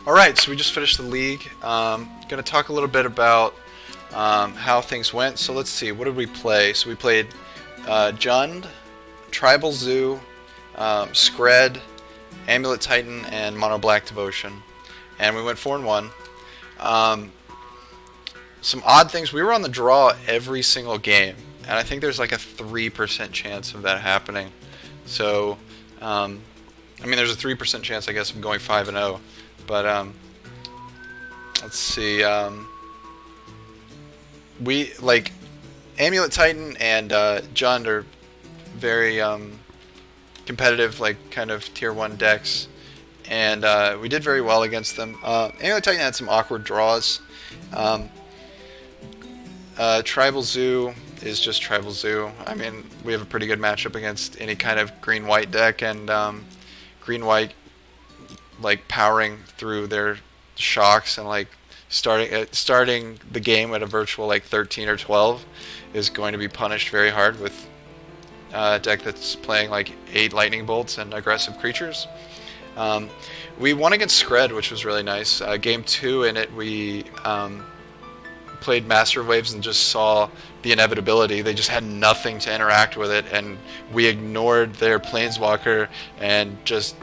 Alright, so we just finished the league. Going to talk a little bit about how things went. So let's see, what did we play? So we played Jund, Tribal Zoo, Skred, Amulet Titan, and Mono Black Devotion. And we went 4-1. Some odd things, we were on the draw every single game. And I think there's like a 3% chance of that happening. So, I mean, there's a 3% chance, I guess, of going 5-0. But, let's see, we, like, Amulet Titan and Jund are very competitive, like, kind of tier 1 decks. And we did very well against them. Amulet Titan had some awkward draws. Tribal Zoo is just Tribal Zoo. I mean, we have a pretty good matchup against any kind of green-white deck, and green-white, like, powering through their shocks and, like, starting the game at a virtual, like, 13 or 12 is going to be punished very hard with a deck that's playing, like, 8 lightning bolts and aggressive creatures. We won against Skred, which was really nice. Game 2 in it, we played Master of Waves and just saw the inevitability. They just had nothing to interact with it, and we ignored their Planeswalker and just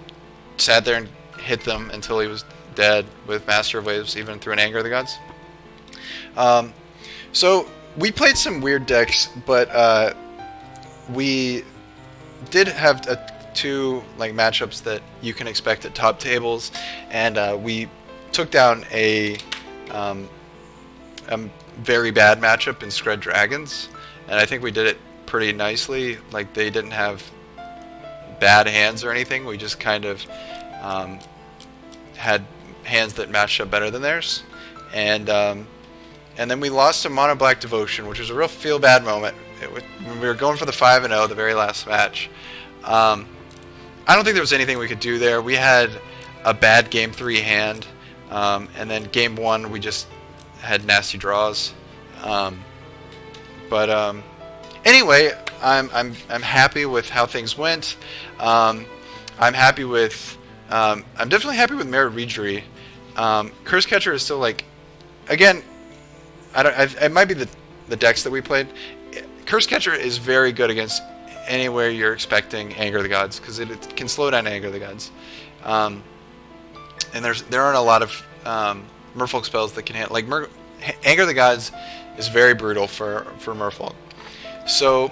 sat there and hit them until he was dead with Master of Waves, even through an Anger of the Gods. So we played some weird decks, but we did have two like matchups that you can expect at top tables, and we took down a very bad matchup in Skred Dragons, and I think we did it pretty nicely. Like, they didn't have bad hands or anything. We just kind of had hands that matched up better than theirs, and then we lost to Mono Black Devotion, which was a real feel bad moment. We were going for the 5-0 the very last match. I don't think there was anything we could do there. We had a bad game 3 hand, and then game 1 we just had nasty draws. Anyway, I'm happy with how things went. I'm happy with I'm definitely happy with Mirror Regery. Curse Catcher is still, like, again, it might be the decks that we played. Curse Catcher is very good against anywhere you're expecting Anger of the Gods, because it can slow down Anger of the Gods. And there aren't a lot of Merfolk spells that can handle, like, Anger of the Gods is very brutal for Merfolk. So,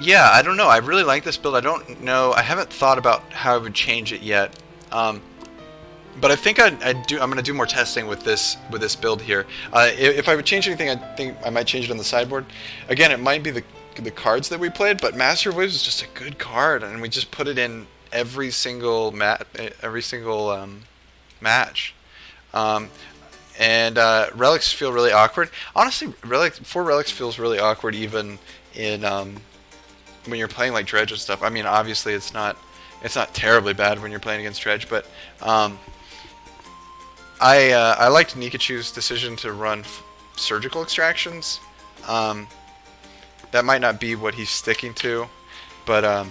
yeah, I don't know. I really like this build. I don't know. I haven't thought about how I would change it yet. But I think I'm going to do more testing with this build here. If I would change anything, I think I might change it on the sideboard. Again, it might be the cards that we played, but Master of Waves is just a good card, and we just put it in every single match. And relics feel really awkward. Honestly, 4 relics feels really awkward even in when you're playing like Dredge and stuff. I mean, obviously it's not terribly bad when you're playing against Dredge, but I liked Nikachu's decision to run surgical extractions. That might not be what he's sticking to, but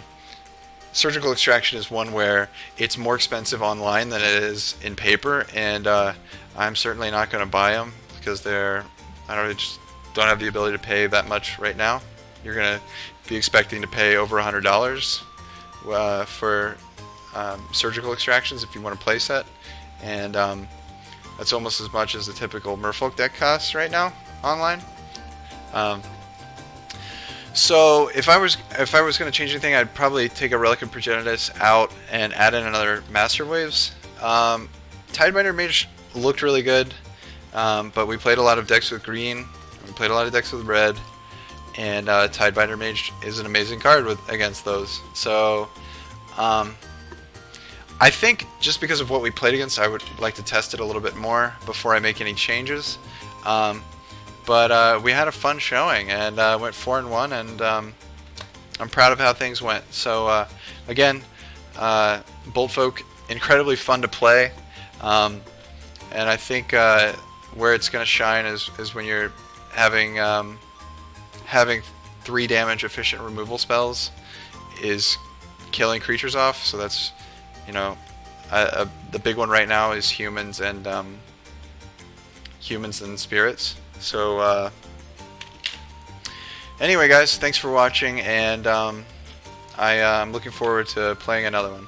surgical extraction is one where it's more expensive online than it is in paper, and I'm certainly not going to buy them because I just don't have the ability to pay that much right now. You're going to be expecting to pay over $100 for surgical extractions if you want to play set, and that's almost as much as the typical Merfolk deck costs right now online. So if I was going to change anything, I'd probably take a Relic of Progenitus out and add in another Master Waves. Tidebinder Mage looked really good, but we played a lot of decks with green, we played a lot of decks with red, and Tidebinder Mage is an amazing card against those. So I think just because of what we played against, I would like to test it a little bit more before I make any changes. But we had a fun showing, and went 4-1, and I'm proud of how things went. So again, Boltfolk, incredibly fun to play, and I think where it's going to shine is when you're having 3 damage efficient removal spells is killing creatures off. So that's you know, the big one right now is humans and spirits. So anyway, guys, thanks for watching, and I'm looking forward to playing another one.